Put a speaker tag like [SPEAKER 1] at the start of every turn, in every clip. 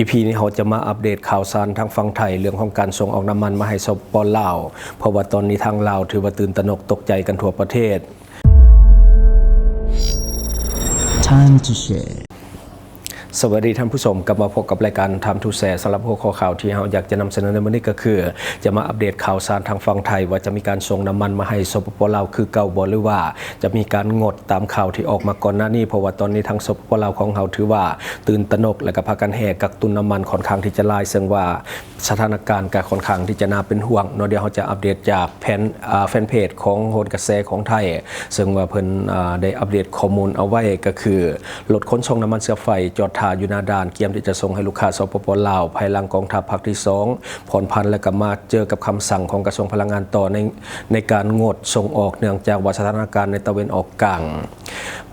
[SPEAKER 1] EP นี้เขาจะมาอัปเดตข่าวสารทางฝั่งไทยเรื่องของการส่งออกน้ำมันมาให้สปป.ลาวเพราะว่าตอนนี้ทางลาวถือว่าตื่นตระหนกตกใจกันทั่วประเทศ
[SPEAKER 2] Time to share
[SPEAKER 1] สวัสดีท่านผู้ชมกลับมาพบกับรายการTime to Shareสำหรับหัวข้อข่าวที่เราอยากจะนำเสนอในวันนี้ก็คือจะมาอัปเดตข่าวสารทางฝั่งไทยว่าจะมีการส่งน้ำมันมาให้สปป.ลาวคือเก่าบ่หรือว่าจะมีการงดตามข่าวที่ออกมาก่อนหน้านี้เพราะว่าตอนนี้ทางสปป.ลาวของเราถือว่าตื่นตระหนกและก็พากันแห่กักตุนน้ำมันค่อนข้างที่จะหลายซึ่งว่าสถานการณ์ก็ค่อนข้างที่จะน่าเป็นห่วงเนาะเดี๋ยวเราจะอัปเดตจากแฟนเพจของโหนกระแสของไทยซึ่งว่าเพิ่นได้อัปเดตข้อมูลเอาไว้ก็คือรถขนส่งน้ำมันเชื้อไฟจอดท่าอยู่หน้าด่านเตรียมที่จะส่งให้ลูกค้าสปป.ลาวภายหลังกองทัพภาคที่2ผ่อนผันและก็มาเจอกับคำสั่งของกระทรวงพลังงานต่อในการงดส่งออกเนื่องจากว่าสถานการณ์ในตะวันออกกลาง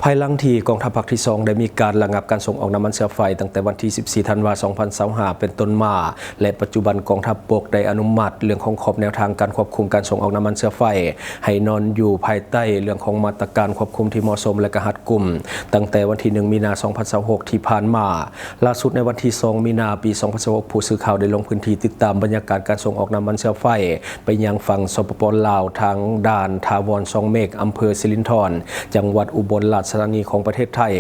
[SPEAKER 1] ภายหลังที่กองทัพภาคที่2ได้มีการระงับการส่งออกน้ำมันเชื้อไฟตั้งแต่วันที่14ธันวาคม2025เป็นต้นมาและปัจจุบันกองทัพบกได้อนุมัติเรื่องของขอบแนวทางการควบคุมการส่งออกน้ำมันเชื้อไฟให้นอนอยู่ภายใต้เรื่องของมาตรการควบคุมที่เหมาะสมและก็รัดกุมตั้งแต่วันที่1มีนาคม2026ที่ผ่านมาล่าสุดในวันที่2มีนาปี2026ผู้สื่อข่าวได้ลงพื้นที่ติดตามบรรยากาศการส่งออกน้ำมันเชื้อไฟไปยังฝั่งสปป.ลาวทางด่านทาวรซองเมฆอำเภอสิรินธรจังหวัดอุบลราชธานีของประเทศไทย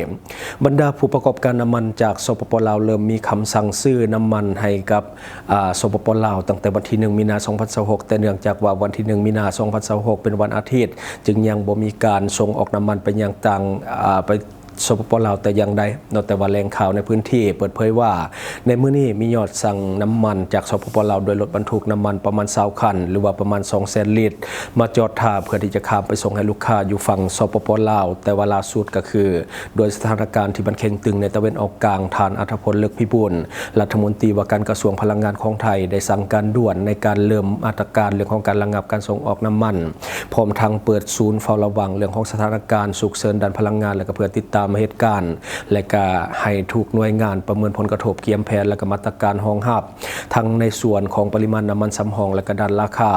[SPEAKER 1] บรรดาผู้ประกอบการน้ำมันจากสปป.ลาวเริ่มมีคำสั่งซื้อน้ำมันให้กับสปป.ลาวตั้งแต่วันที่1มีนาคม2026แต่เนื่องจากว่าวันที่1มีนาคม2026เป็นวันอาทิตย์จึงยังบ่มีการส่งออกน้ำมันไปยังต่างไปสปป.ลาวแต่อย่างใดนอกแต่ว่าแหล่งข่าวในพื้นที่เปิดเผยว่าในมื้อนี้มียอดสั่งน้ำมันจากสปป.ลาวโดยรถบรรทุกน้ำมันประมาณ20คันหรือว่าประมาณ200,000 ลิตรมาจอดท่าเพื่อที่จะข้ามไปส่งให้ลูกค้าอยู่ฝั่งสปป.ลาวแต่ว่าล่าสุดก็คือโดยสถานการณ์ที่มันเข่งตึงในตะวันออกกลางทานอัธพล เลิกพิบูลรัฐมนตรีว่าการกระทรวงพลังงานของไทยได้สั่งการด่วนในการเริ่มมาตรการเรื่องของการระงับการส่งออกน้ำมันพร้อมทั้งเปิดศูนย์เฝ้าระวังเรื่องของสถานการณ์ฉุกเฉินด้านพลังงานและก็เพื่อติดตามเหตุการณ์และก็ให้ทุกหน่วยงานประเมินผลกระทบเกียมแผนและก็มาตรการรองรับทั้งในส่วนของปริมาณน้ำมันสำรองและก็ด้านราคา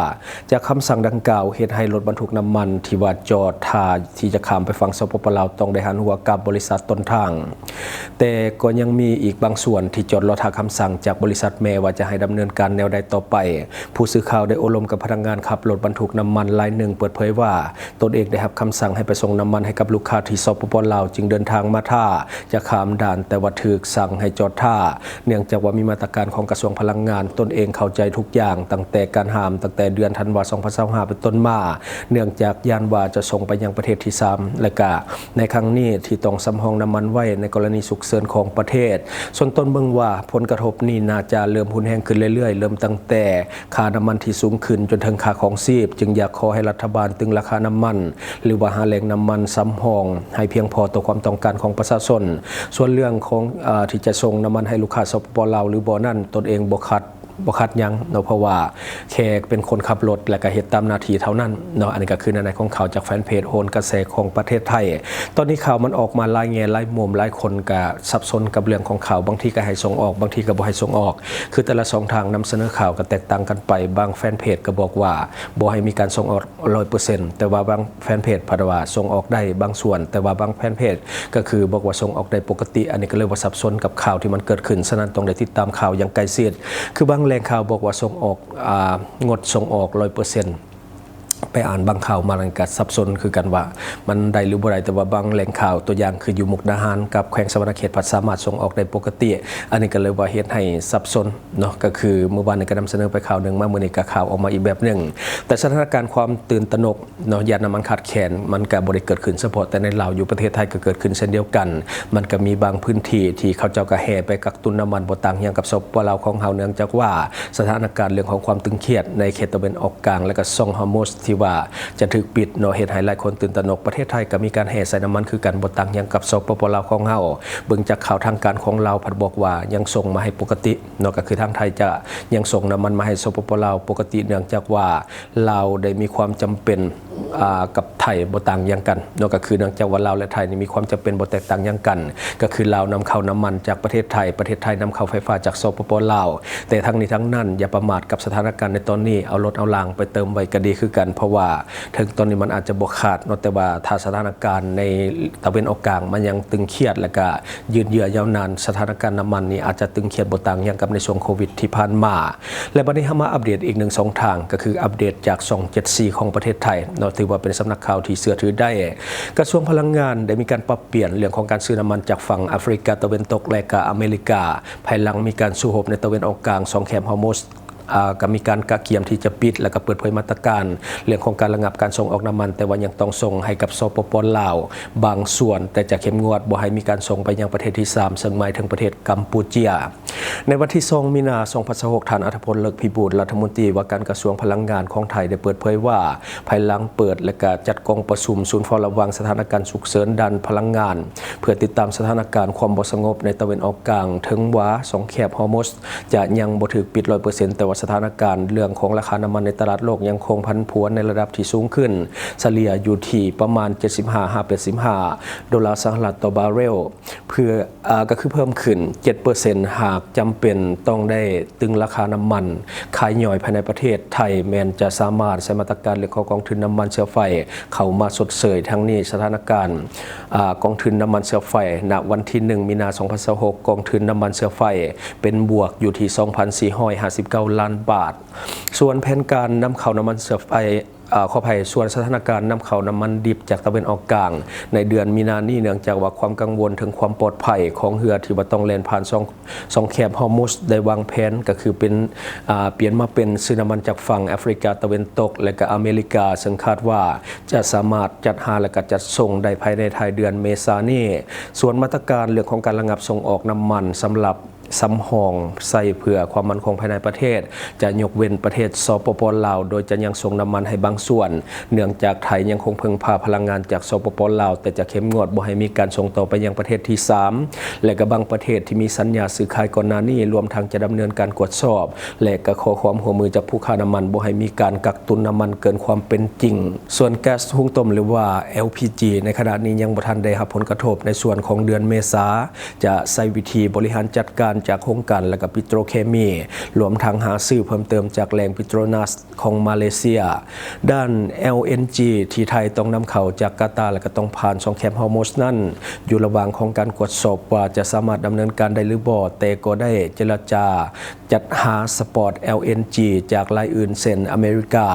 [SPEAKER 1] จากคำสั่งดังกล่าวเหตุให้รถบรรทุกน้ำมันที่ว่าจอดท่าที่จะข้ามไปฝั่งสปป.ลาวต้องได้หันหัวกับบริษัทต้นทางแต่ก็ยังมีอีกบางส่วนที่จอดรอท่าคำสั่งจากบริษัทแม่ว่าจะให้ดำเนินการแนวใดต่อไปผู้สื่อข่าวได้อบรมกับพนักงานขับรถบรรทุกน้ำมันรายหนึ่งเปิดเผยว่าตนเองได้รับคำสั่งให้ไปส่งน้ำมันให้กับลูกค้าที่สปป.ลาวจึงเดินทางมาท่าจะข้ามด่านแต่ว่าถูกสั่งให้จอดท่าเนื่องจากว่ามีมาตรการของกระทรวงพลังงานตนเองเข้าใจทุกอย่างตั้งแต่การห้ามตั้งแต่เดือนธันวาคม2025เป็นต้นมาเนื่องจากยานว่าจะส่งไปยังประเทศที่3และก็ในครั้งนี้ที่ต้องสำรองน้ำมันไว้ในกรณีฉุกเฉินของประเทศส่วนตนเบิ่งว่าผลกระทบนี้น่าจะเริ่มหุนแห้งขึ้นเรื่อยๆเริ่มตั้งแต่ค่าน้ำมันที่สูงขึ้นจนถึงค่าของชีพจึงอยากขอให้รัฐบาลตึงราคาน้ำมันหรือว่าหาแหล่งน้ำมันสำรองให้เพียงพอต่อความต้องการของประชาชนส่วนเรื่องของที่จะส่งน้ำมันให้ลูกค้าสปป.ลาวหรือบ่นั่นตนเองบ่คัดยังเนาะเพราะว่าแค่เป็นคนขับรถและก็เฮ็ดตามหน้าที่เท่านั้นเนาะอันนี้ก็คือในของข่าวจากแฟนเพจโหนกระแสของประเทศไทยตอนนี้ข่าวมันออกมาหลายแง่หลายมุมหลายคนก็สับสนกับเรื่องของข่าวบางทีก็ให้ส่งออกบางทีก็บ่ให้ส่งออกคือแต่ละช่องทางนำเสนอข่าวก็แตกต่างกันไปบางแฟนเพจก็บอกว่าบ่ให้มีการส่งออก 100% แต่ว่าบางแฟนเพจพาว่าส่งออกได้บางส่วนแต่ว่าบางแฟนเพจก็คือบอกว่าส่งออกได้ปกติอันนี้ก็เลยว่าสับสนกับข่าวที่มันเกิดขึ้นฉะนั้นต้องได้ติดตามข่าวอย่างใกล้ชิดคือบางแหล่งข่าวบอกว่าส่งออกงดส่งออก 100%ไปอ่านบางข่าวมาแล้วก็สับสนคือกันว่ามันได้หรือบ่ได้แต่ว่าบางแหล่งข่าวตัวอย่างคืออยู่มุกดาหารกับแขวงสวรรณเขตสามารถส่งออกได้ปกติอันนี้ก็เลยว่าเฮ็ดให้สับสนเนาะก็คือเมื่อวานนี้ก็นำเสนอไปข่าวนึงมามื้อนี้ก็ข่าวออกมาอีกแบบนึงแต่สถานการณ์ความตื่นตระหนกเนาะยานน้ำมันขาดแคลนมันก็บ่ได้เกิดขึ้นเฉพาะแต่ในลาวอยู่ประเทศไทยก็เกิดขึ้นเช่นเดียวกันมันก็มีบางพื้นที่ที่เขาเจ้าก็แห่ไปกักตุนน้ำมันบ่ต่างหยังกับสปป.ลาวของเฮาเนื่องจากว่าสถานการณ์เรื่องของความตึงเครียดในเขตตะวันออกกลางและก็ช่องฮอร์มุซที่ว่าจะถูกปิดเนาะเหตุให้หลายคนตื่นตระหนกประเทศไทยก็มีการแห่ใส่น้ำมันคือกันบ่ต่างหยังกับสปป.ลาวของเฮาเบิ่งจากข่าวทางการของลาวพัดบอกว่ายังส่งมาให้ปกติเนาะก็คือทางไทยจะยังส่งน้ำมันมาให้สปป.ลาวปกติเนื่องจากว่าลาวได้มีความจำเป็นกับไทยบ่ต่างหยังกันเนาะก็คือเนื่องจากว่าลาวและไทยนี่มีความจำเป็นบ่แตกต่างหยังกันก็คือลาวนำเข้าน้ำมันจากประเทศไทยนำเข้าไฟฟ้าจากสปป.ลาวแต่ทั้งนี้ทั้งนั้นอย่าประมาทกับสถานการณ์ในตอนนี้เอารถเอารางไปเติมไว้ก็ดีคือกัน เพราะว่าถึงตอนนี้มันอาจจะบ่ขาดเนาะแต่ว่าถ้าสถานการณ์ในตะวันออกกลางมันยังตึงเครียดและก็ยืนเยื้อยาวนานสถานการณ์น้ำมันนี่อาจจะตึงเครียดบ่ต่างอย่างกับในช่วงโควิดที่ผ่านมาและบัดนี้เฮามาอัปเดตอีก1-2 ทางก็คืออัปเดตจากช่อง74ของประเทศไทยเนาะถือว่าเป็นสำนักข่าวที่เชื่อถือได้กระทรวงพลังงานได้มีการปรับเปลี่ยนเรื่องของการซื้อน้ำมันจากฝั่งแอฟริกาตะวันตกและก็อเมริกาภายหลังมีการสู้รบในตะวันออกกลาง2แคมป์ฮอร์มุซก็มีการกะเกียมที่จะปิดและก็เปิดเผยมาตรการเรื่องของการระงับการส่งออกน้ำมันแต่ว่ายังต้องส่งให้กับสปป.ลาวบางส่วนแต่จะเข้มงวดบ่ให้มีการส่งไปยังประเทศที่3ซึ่งหมายถึงประเทศกัมพูชาในวันที่2มีนาคม2026ท่านอัธพลเลิกพิบูลรัฐมนตรีว่าการกระทรวงพลังงานของไทยได้เปิดเผยว่าภายหลังเปิดและก็จัดกองประชุมศูนย์เฝ้าระวังสถานการณ์ฉุกเฉินด้านพลังงานเพื่อติดตามสถานการณ์ความบ่สงบในตะวันออกกลางถึงว่า2แคบฮอร์มุซจะยังบ่ถูกปิด 100% แต่ว่าสถานการณ์เรื่องของราคาน้ำมันในตลาดโลกยังคงผันผวนในระดับที่สูงขึ้นเฉลี่ยอยู่ที่ประมาณ 75-85 ดอลลาร์สหรัฐต่อบาร์เรลเพื่อก็คือเพิ่มขึ้น 7% หากจำเป็นต้องได้ตึงราคาน้ำมันขายย่อยภายในประเทศไทยแม้นจะสามารถใช้มาตรการเรื่องของกองทุนน้ำมันเชื้อไฟเข้ามาสดเสยทั้งนี้สถานการณ์กองทุนน้ำมันเชื้อไฟณวันที่1มีนาคม2026กองทุนน้ำมันเชื้อไฟเป็นบวกอยู่ที่ 2,459 ล้านบาทส่วนแผนการนำเข้าน้ำมันเชื้อไฟขออภัยส่วนสถานการณ์นำเข้าน้ำมันดิบจากตะวันออกกลางในเดือนมีนานี้เนื่องจากว่าความกังวลถึงความปลอดภัยของเรือที่ว่าต้องแล่นผ่านสองแคบฮอร์มุซได้วางแผนก็คือเป็นเปลี่ยนมาเป็นซื้อน้ำมันจากฝั่งแอฟริกาตะวันตกและก็อเมริกาซึ่งคาดว่าจะสามารถจัดหาและก็จัดส่งได้ภายในท้ายเดือนเมษายนนี้ส่วนมาตรการเรื่องของการระงับส่งออกน้ำมันสำหรับสำรองใส่เพื่อความมั่นคงภายในประเทศจะยกเว้นประเทศสปป.ลาวโดยจะยังส่งน้ำมันให้บางส่วนเนื่องจากไทยยังคงพึ่งพาพลังงานจากสปป.ลาวแต่จะเข้มงวดบ่ให้มีการส่งต่อไปยังประเทศที่3และก็บางประเทศที่มีสัญญาซื้อขายก่อนหน้านี้รวมทั้งจะดำเนินการตรวจสอบและก็ขอความร่วมมือจากผู้ค้าน้ำมันบ่ให้มีการกักตุนน้ำมันเกินความเป็นจริงส่วนแก๊สหุงต้มหรือว่า LPG ในขณะนี้ยังบ่ทันได้รับผลกระทบในส่วนของเดือนเมษาจะใช้วิธีบริหารจัดการจากโครงการและก็ปิโตรเคมีรวมทั้งหาซื้อเพิ่มเติมจากแหล่งปิโตรนัสของมาเลเซียด้าน LNG ที่ไทยต้องนำเข้าจากกาตาร์และก็ต้องผ่าน2แคมป์ฮอร์มุซนั่นอยู่ระหว่างของการตรวจสอบว่าจะสามารถดำเนินการได้หรือบ่แต่ก็ได้เจรจาจัดหาสปอร์ต LNG จากรายอื่นเช่นอเมริกา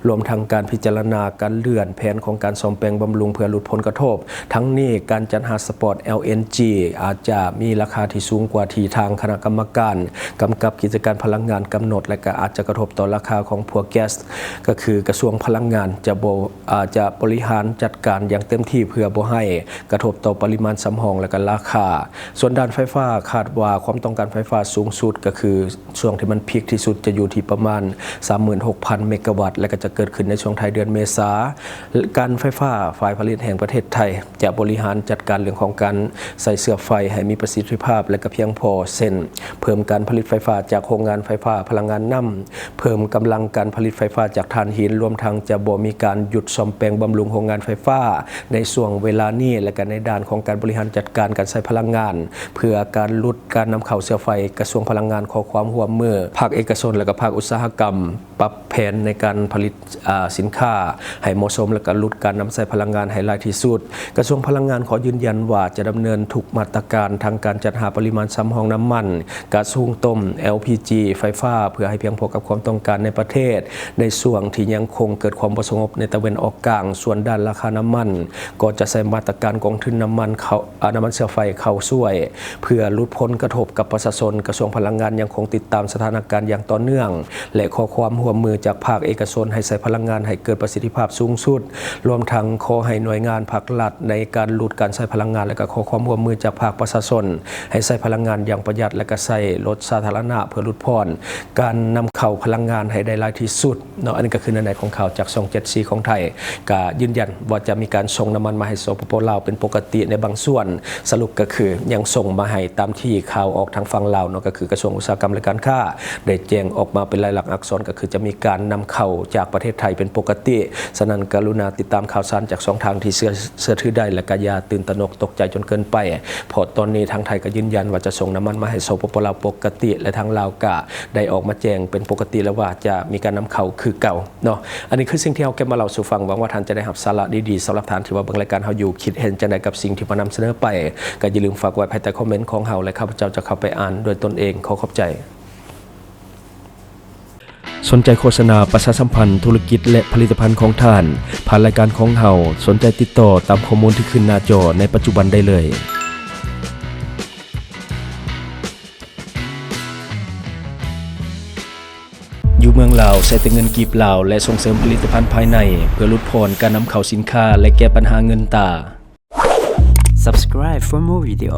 [SPEAKER 1] รวมทั้งการพิจารณาการเลื่อนแผนของการซ่อมแปลงบำรุงเพื่อลดผลกระทบทั้งนี้การจัดหาสปอร์ต LNG อาจจะมีราคาที่สูงกว่าที่ทางคณะกรรมการกำกับกิจการพลังงานกำหนดและก็อาจจะกระทบต่อราคาของพวกแก๊สก็คือกระทรวงพลังงานจะบริหารจัดการอย่างเต็มที่เพื่อบ่ให้กระทบต่อปริมาณสำรองและก็ราคาส่วนด้านไฟฟ้าคาดว่าความต้องการไฟฟ้าสูงสุดก็คือช่วงที่มันพีคที่สุดจะอยู่ที่ประมาณ 36,000 เมกะวัตต์และก็จะเกิดขึ้นในช่วงท้ายเดือนเมษายนการไฟฟ้าฝ่ายผลิตแห่งประเทศไทยจะบริหารจัดการเรื่องของการใส่เสื้อไฟให้มีประสิทธิภาพและก็เพียงพอเช่นเพิ่มการผลิตไฟฟ้าจากโรงงานไฟฟ้าพลังงานน้ำเพิ่มกำลังการผลิตไฟฟ้าจากถ่านหินรวมทั้งจะบ่มีการหยุดซ่อมแปลงบำรุงโรงงานไฟฟ้าในช่วงเวลานี้และก็ในด้านของการบริหารจัดการการใช้พลังงานเพื่อการลดการนำเข้าเสื้อไฟกระทรวงพลังงานขอความร่วมมือภาคเอกชนและก็ภาคอุตสาหกรรมปรับแผนในการผลิตสินค้าให้เหมาะสมและก็ลดการนำใช้พลังงานให้หลายที่สุดกระทรวงพลังงานขอยืนยันว่าจะดำเนินทุกมาตรการทางการจัดหาปริมาณสำรองน้ำมันก๊าซหุงต้ม LPG ไฟฟ้าเพื่อให้เพียงพอกับความต้องการในประเทศในช่วงที่ยังคงเกิดความบ่สงบในตะวันออกกลางส่วนด้านราคาน้ำมันก็จะใช้มาตรการกองทุนน้ำมันเชื้อไฟเข้าช่วยเพื่อลดผลกระทบกับประชาชนกระทรวงพลังงานยังคงติดตามสถานการณ์อย่างต่อเนื่องและขอความร่วมมือจากภาคเอกชนให้ใช้พลังงานให้เกิดประสิทธิภาพสูงสุดรวมทั้งขอให้หน่วยงานภาครัฐในการลดการใช้พลังงานและก็ขอความร่วมมือจากภาคประชาชนให้ใช้พลังงานอย่างประหยัดและก็ใช้รถสาธารณะเพื่อลดผ่อนการนำเข้าพลังงานให้ได้หลายที่สุดเนาะอันนี้ก็คือในของข่าวจากช่อง74ของไทยก็ยืนยันว่าจะมีการส่งน้ำมันมาให้สปป.ลาวเป็นปกติในบางส่วนสรุปก็คือยังส่งมาให้ตามที่ข่าวออกทางฝั่งลาวเนาะก็คือกระทรวงอุตสาหกรรมและการค้าได้แจ้งออกมาเป็นลายลักษณ์อักษรก็คือจะ มีการนำเข้าจากประเทศไทยเป็นปกติฉะนั้นกรุณาติดตามข่าวสารจากช่องทางที่เชื่อถือได้และก็อย่าตื่นตระหนกตกใจจนเกินไปเพราะตอนนี้ทางไทยก็ยืนยันว่าจะส่งน้ำมันมาให้สปปลาวปกติและทางลาวก็ได้ออกมาแจ้งเป็นปกติแล้วว่าจะมีการนำเข้าคือเก่าเนาะอันนี้คือสิ่งที่เราเก็บมาเล่าสู่ฟังหวังว่าท่านจะได้รับสาระดีๆสำหรับท่านที่ว่าเบิ่งรายการเฮาอยู่คิดเห็นจังไดกับสิ่งที่มานำเสนอไปก็อย่าลืมฝากไว้ภายใต้คอมเมนต์ของเฮาและข้าพเจ้าจะเข้าไปอ่านด้วยตนเองขอขอบใจสนใจโฆษณาประชาสัมพันธ์ธุรกิจและผลิตภัณฑ์ของท่านผ่านรายการของเฮาสนใจติดต่อตามข้อมูลที่ขึ้นหน้าจอในปัจจุบันได้เลยอยู่เมืองลาวใช้แต่เงินกีบลาวและส่งเสริมผลิตภัณฑ์ภายในเพื่อลดพรการนำเข้าสินค้าและแก้ปัญหาเงินตา
[SPEAKER 2] Subscribe for more video.